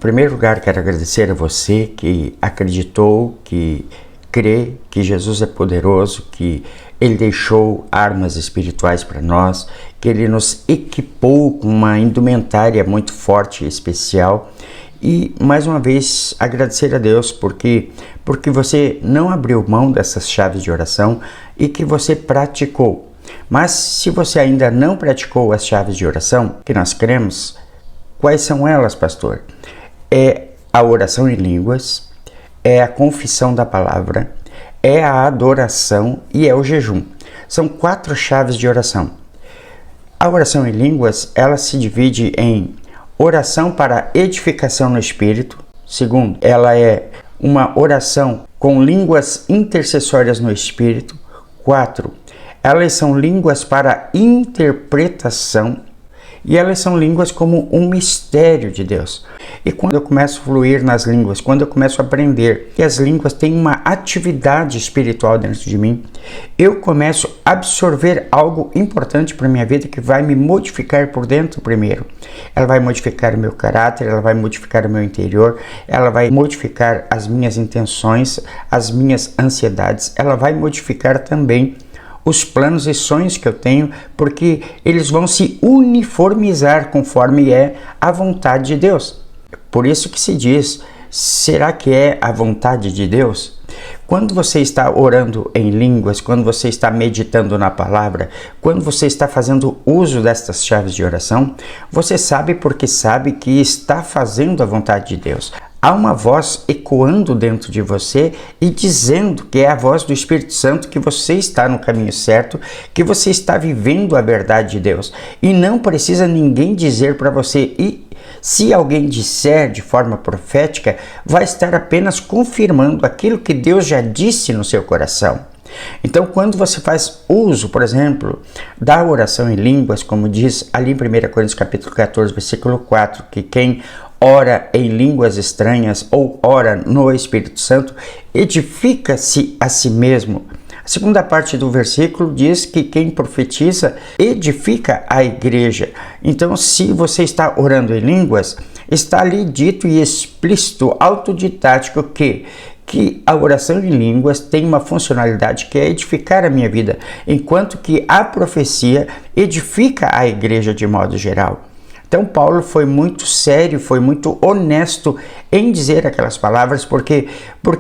primeiro lugar, quero agradecer a você que acreditou, que crê que Jesus é poderoso, que Ele deixou armas espirituais para nós, que Ele nos equipou com uma indumentária muito forte e especial. E, mais uma vez, agradecer a Deus porque você não abriu mão dessas chaves de oração e que você praticou. Mas, se você ainda não praticou as chaves de oração, que nós cremos, quais são elas, pastor? É a oração em línguas, é a confissão da palavra, é a adoração e é o jejum. São 4 chaves de oração. A oração em línguas, ela se divide em oração para edificação no Espírito. Segundo, ela é uma oração com línguas intercessórias no Espírito. 4, elas são línguas para interpretação. E elas são línguas como um mistério de Deus. E quando eu começo a fluir nas línguas, quando eu começo a aprender que as línguas têm uma atividade espiritual dentro de mim, eu começo a absorver algo importante para a minha vida que vai me modificar por dentro primeiro. Ela vai modificar o meu caráter, ela vai modificar o meu interior, ela vai modificar as minhas intenções, as minhas ansiedades, ela vai modificar também os planos e sonhos que eu tenho, porque eles vão se uniformizar conforme é a vontade de Deus. Por isso que se diz, será que é a vontade de Deus? Quando você está orando em línguas, quando você está meditando na palavra, quando você está fazendo uso destas chaves de oração, você sabe porque sabe que está fazendo a vontade de Deus. Há uma voz ecoando dentro de você e dizendo que é a voz do Espírito Santo que você está no caminho certo, que você está vivendo a verdade de Deus. E não precisa ninguém dizer para você. E se alguém disser de forma profética, vai estar apenas confirmando aquilo que Deus já disse no seu coração. Então, quando você faz uso, por exemplo, da oração em línguas, como diz ali em 1 Coríntios capítulo 14, versículo 4, que quem ora em línguas estranhas ou ora no Espírito Santo, edifica-se a si mesmo. A segunda parte do versículo diz que quem profetiza edifica a igreja. Então, se você está orando em línguas, está ali dito e explícito, autodidático que a oração em línguas tem uma funcionalidade que é edificar a minha vida, enquanto que a profecia edifica a igreja de modo geral. Então Paulo foi muito sério, foi muito honesto em dizer aquelas palavras, porque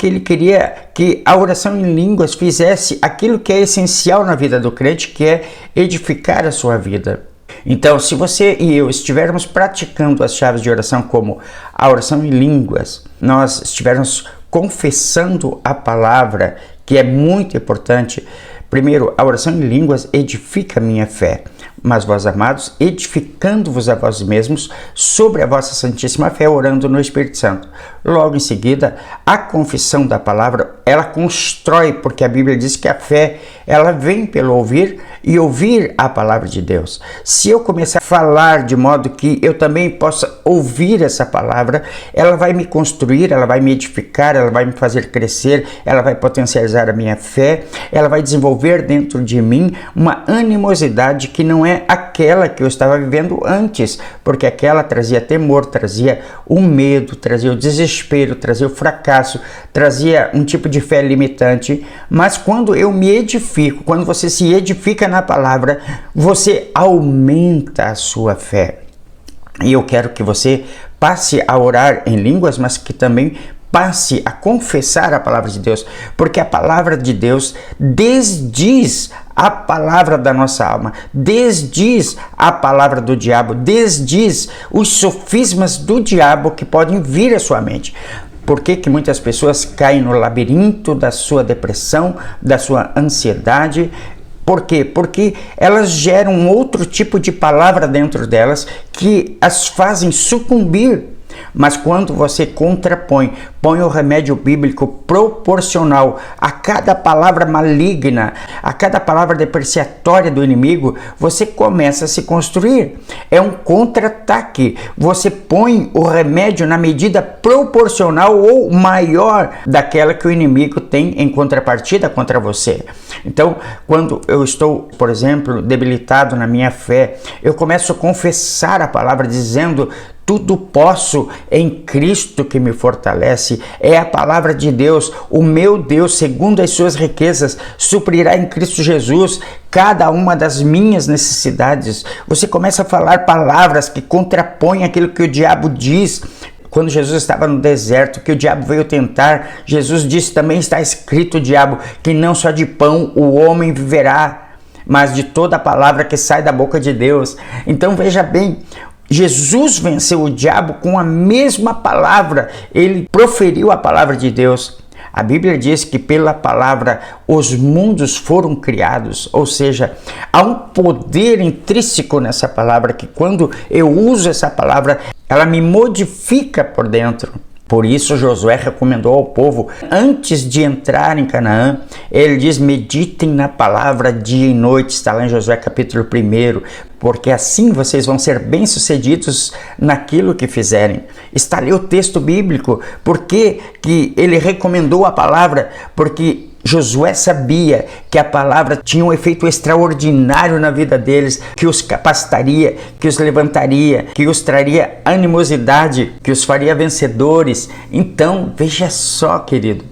ele queria que a oração em línguas fizesse aquilo que é essencial na vida do crente, que é edificar a sua vida. Então, se você e eu estivermos praticando as chaves de oração como a oração em línguas, nós estivermos confessando a palavra, que é muito importante. Primeiro, a oração em línguas edifica a minha fé, mas vós, amados, edificando-vos a vós mesmos sobre a vossa santíssima fé, orando no Espírito Santo. Logo em seguida, a confissão da palavra, ela constrói, porque a Bíblia diz que a fé, ela vem pelo ouvir e ouvir a palavra de Deus. Se eu começar a falar de modo que eu também possa ouvir essa palavra, ela vai me construir, ela vai me edificar, ela vai me fazer crescer, ela vai potencializar a minha fé, ela vai desenvolver dentro de mim uma animosidade que não é aquela que eu estava vivendo antes, porque aquela trazia temor, trazia o medo, trazia o desespero, trazia o fracasso, trazia um tipo de fé limitante. Mas quando eu me edifico, quando você se edifica na palavra, você aumenta a sua fé. E eu quero que você passe a orar em línguas, mas que também passe a confessar a palavra de Deus, porque a palavra de Deus desdiz a palavra da nossa alma, desdiz a palavra do diabo, desdiz os sofismas do diabo que podem vir à sua mente. Por que que muitas pessoas caem no labirinto da sua depressão, da sua ansiedade? Por quê? Porque elas geram outro tipo de palavra dentro delas que as fazem sucumbir. Mas quando você contrapõe, põe o remédio bíblico proporcional a cada palavra maligna, a cada palavra depreciatória do inimigo, você começa a se construir. É um contra-ataque. Você põe o remédio na medida proporcional ou maior daquela que o inimigo tem em contrapartida contra você. Então, quando eu estou, por exemplo, debilitado na minha fé, eu começo a confessar a palavra dizendo Tudo posso em Cristo que me fortalece. É a palavra de Deus. O meu Deus, segundo as suas riquezas, suprirá em Cristo Jesus cada uma das minhas necessidades. Você começa a falar palavras que contrapõem aquilo que o diabo diz. Quando Jesus estava no deserto, que o diabo veio tentar, Jesus disse: também está escrito, diabo, que não só de pão o homem viverá, mas de toda a palavra que sai da boca de Deus. Então veja bem, Jesus venceu o diabo com a mesma palavra. Ele proferiu a palavra de Deus. A Bíblia diz que pela palavra os mundos foram criados, ou seja, há um poder intrínseco nessa palavra que quando eu uso essa palavra, ela me modifica por dentro. Por isso Josué recomendou ao povo, antes de entrar em Canaã, ele diz: meditem na palavra dia e noite, está lá em Josué capítulo 1, porque assim vocês vão ser bem-sucedidos naquilo que fizerem. Está ali o texto bíblico. Por que ele recomendou a palavra? Porque Josué sabia que a palavra tinha um efeito extraordinário na vida deles, que os capacitaria, que os levantaria, que os traria animosidade, que os faria vencedores. Então, veja só, querido.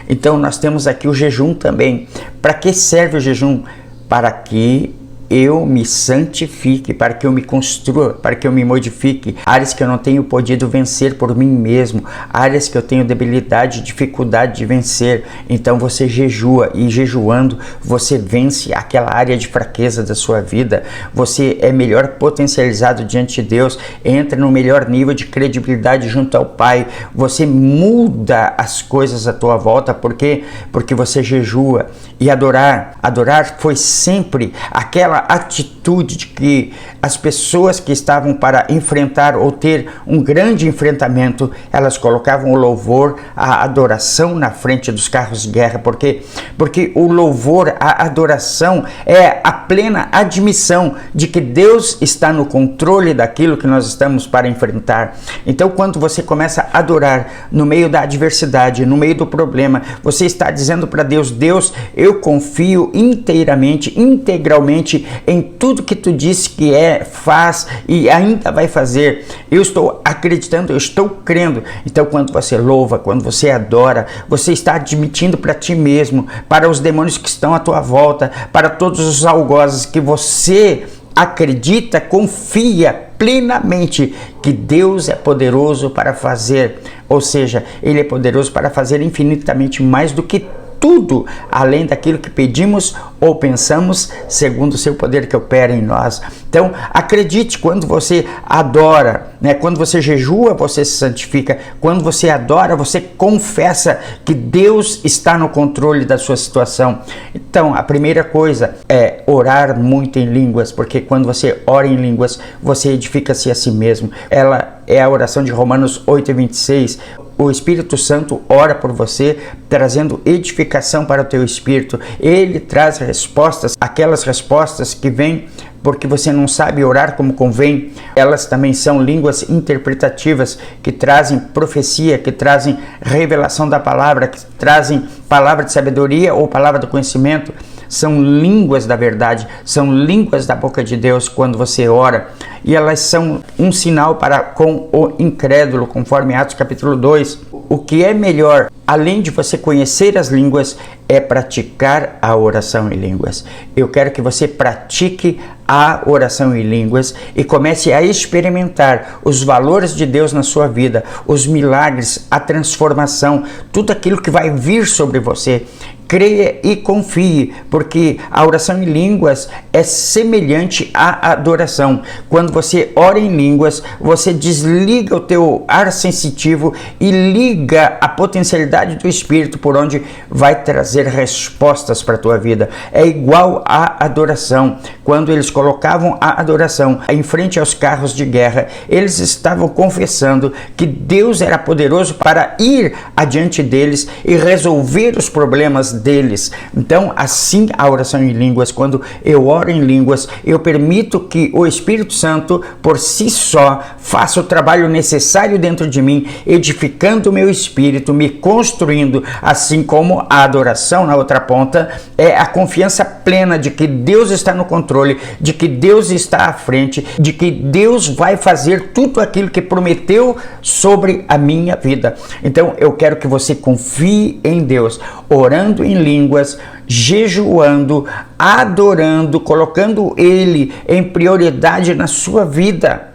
Então, nós temos aqui o jejum também. Para que serve o jejum? Para que eu me santifique, para que eu me construa, para que eu me modifique, áreas que eu não tenho podido vencer por mim mesmo, áreas que eu tenho debilidade, dificuldade de vencer. Então você jejua, e jejuando você vence aquela área de fraqueza da sua vida, você é melhor potencializado diante de Deus, entra no melhor nível de credibilidade junto ao Pai, você muda as coisas à tua volta. Por quê? Porque você jejua. E adorar foi sempre aquela atitude de que as pessoas que estavam para enfrentar ou ter um grande enfrentamento, elas colocavam o louvor, a adoração na frente dos carros de guerra. Por quê? Porque o louvor, a adoração é a plena admissão de que Deus está no controle daquilo que nós estamos para enfrentar. Então, quando você começa a adorar no meio da adversidade, no meio do problema, você está dizendo para Deus: Deus, eu confio inteiramente, integralmente em tudo que tu disse que faz e ainda vai fazer. Eu estou acreditando, eu estou crendo. Então, quando você louva, quando você adora, você está admitindo para ti mesmo, para os demônios que estão à tua volta, para todos os algozes, que você acredita, confia plenamente que Deus é poderoso para fazer. Ou seja, Ele é poderoso para fazer infinitamente mais do que tudo, além daquilo que pedimos ou pensamos, segundo o seu poder que opera em nós. Então, acredite, quando você adora, quando você jejua, você se santifica. Quando você adora, você confessa que Deus está no controle da sua situação. Então, a primeira coisa é orar muito em línguas, porque quando você ora em línguas, você edifica-se a si mesmo. Ela é a oração de Romanos 8:26. O Espírito Santo ora por você, trazendo edificação para o teu espírito. Ele traz respostas, aquelas respostas que vêm porque você não sabe orar como convém. Elas também são línguas interpretativas, que trazem profecia, que trazem revelação da palavra, que trazem palavra de sabedoria ou palavra do conhecimento. São línguas da verdade, são línguas da boca de Deus quando você ora. E elas são um sinal para com o incrédulo, conforme Atos capítulo 2. O que é melhor, além de você conhecer as línguas, é praticar a oração em línguas. Eu quero que você pratique a oração em línguas e comece a experimentar os valores de Deus na sua vida, os milagres, a transformação, tudo aquilo que vai vir sobre você. Creia e confie, porque a oração em línguas é semelhante à adoração. Quando você ora em línguas, você desliga o teu ar sensitivo e liga a potencialidade do Espírito, por onde vai trazer respostas para a tua vida. É igual à adoração. Quando eles colocavam a adoração em frente aos carros de guerra, eles estavam confessando que Deus era poderoso para ir adiante deles e resolver os problemas deles. Então, assim a oração em línguas, quando eu oro em línguas, eu permito que o Espírito Santo, por si só, faça o trabalho necessário dentro de mim, edificando o meu espírito, me construindo, assim como a adoração na outra ponta é a confiança plena de que Deus está no controle, de que Deus está à frente, de que Deus vai fazer tudo aquilo que prometeu sobre a minha vida. Então eu quero que você confie em Deus, orando em línguas, jejuando, adorando, colocando Ele em prioridade na sua vida.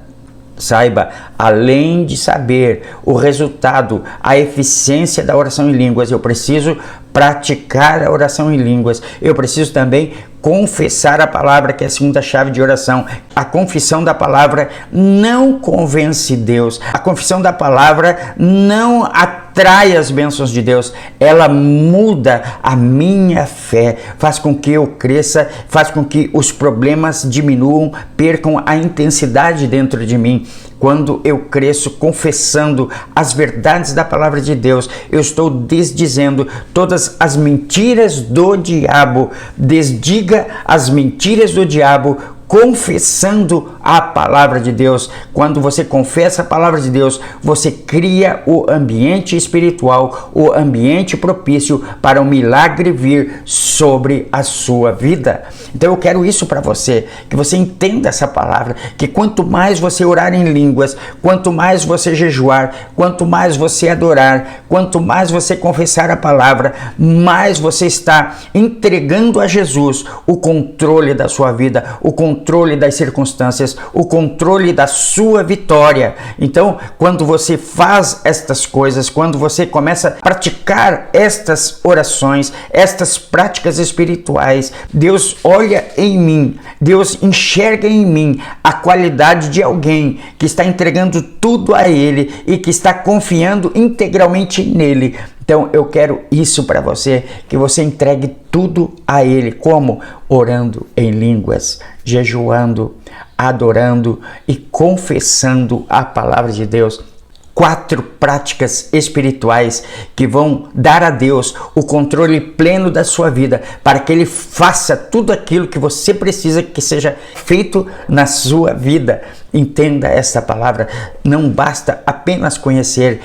Saiba, além de saber o resultado, a eficiência da oração em línguas, eu preciso praticar a oração em línguas. Eu preciso também confessar a palavra, que é a segunda chave de oração. A confissão da palavra não convence Deus. A confissão da palavra não atrai as bênçãos de Deus. Ela muda a minha fé, faz com que eu cresça, faz com que os problemas diminuam, percam a intensidade dentro de mim. Quando eu cresço confessando as verdades da palavra de Deus, eu estou desdizendo todas as mentiras do diabo. Desdiga as mentiras do diabo, confessando a palavra de Deus. Quando você confessa a palavra de Deus, você cria o ambiente espiritual, o ambiente propício para um milagre vir sobre a sua vida. Então eu quero isso para você, que você entenda essa palavra, que quanto mais você orar em línguas, quanto mais você jejuar, quanto mais você adorar, quanto mais você confessar a palavra, mais você está entregando a Jesus o controle da sua vida, o controle das circunstâncias, o controle da sua vitória. Então, quando você faz estas coisas, quando você começa a praticar estas orações, estas práticas espirituais, Deus olha em mim, Deus enxerga em mim a qualidade de alguém que está entregando tudo a Ele e que está confiando integralmente nele. Então eu quero isso para você, que você entregue tudo a Ele. Como? Orando em línguas, jejuando, adorando e confessando a palavra de Deus. 4 práticas espirituais que vão dar a Deus o controle pleno da sua vida, para que Ele faça tudo aquilo que você precisa que seja feito na sua vida. Entenda essa palavra, não basta apenas conhecer,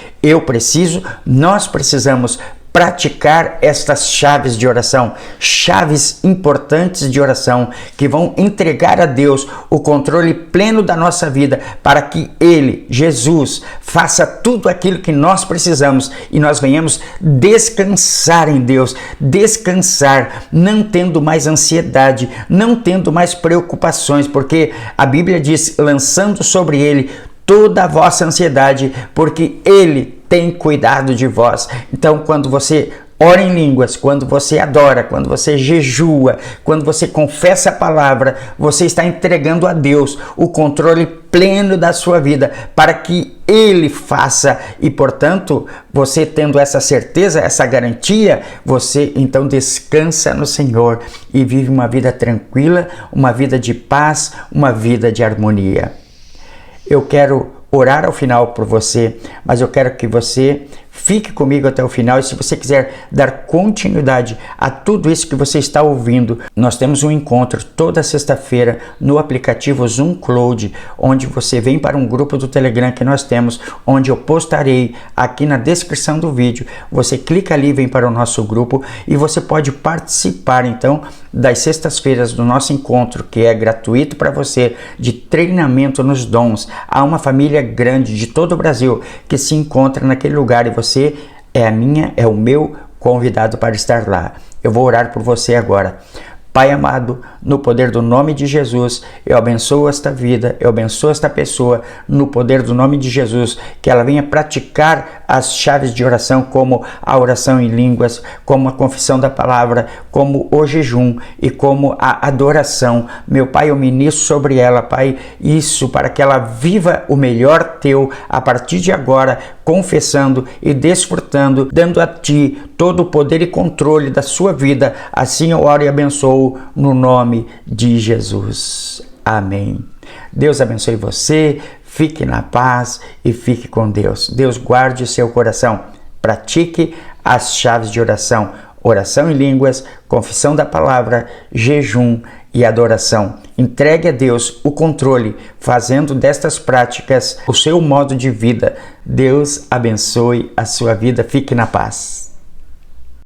nós precisamos praticar estas chaves de oração, chaves importantes de oração, que vão entregar a Deus o controle pleno da nossa vida, para que Ele, Jesus, faça tudo aquilo que nós precisamos e nós venhamos descansar em Deus, descansar, não tendo mais ansiedade, não tendo mais preocupações, porque a Bíblia diz, lançando sobre Ele toda a vossa ansiedade, porque Ele tem cuidado de vós. Então, quando você ora em línguas, quando você adora, quando você jejua, quando você confessa a palavra, você está entregando a Deus o controle pleno da sua vida, para que Ele faça. E, portanto, você tendo essa certeza, essa garantia, você então descansa no Senhor e vive uma vida tranquila, uma vida de paz, uma vida de harmonia. Eu quero orar ao final por você, mas eu quero que você fique comigo até o final. E se você quiser dar continuidade a tudo isso que você está ouvindo, nós temos um encontro toda sexta-feira no aplicativo Zoom Cloud, onde você vem para um grupo do Telegram que nós temos, onde eu postarei aqui na descrição do vídeo. Você clica ali, vem para o nosso grupo e você pode participar então das sextas-feiras do nosso encontro, que é gratuito para você, de treinamento nos dons. Há uma família grande de todo o Brasil que se encontra naquele lugar e você é o meu convidado para estar lá. Eu vou orar por você agora. Pai amado, no poder do nome de Jesus, eu abençoo esta vida, eu abençoo esta pessoa, no poder do nome de Jesus, que ela venha praticar as chaves de oração, como a oração em línguas, como a confissão da palavra, como o jejum e como a adoração. Meu Pai, eu ministro sobre ela, Pai, isso para que ela viva o melhor Teu a partir de agora, confessando e desfrutando, dando a Ti todo o poder e controle da sua vida. Assim eu oro e abençoo no nome de Jesus. Amém. Deus abençoe você, fique na paz e fique com Deus. Deus guarde o seu coração. Pratique as chaves de oração. oração em línguas, confissão da palavra, jejum e adoração. Entregue a Deus o controle, fazendo destas práticas o seu modo de vida. Deus abençoe a sua vida. Fique na paz.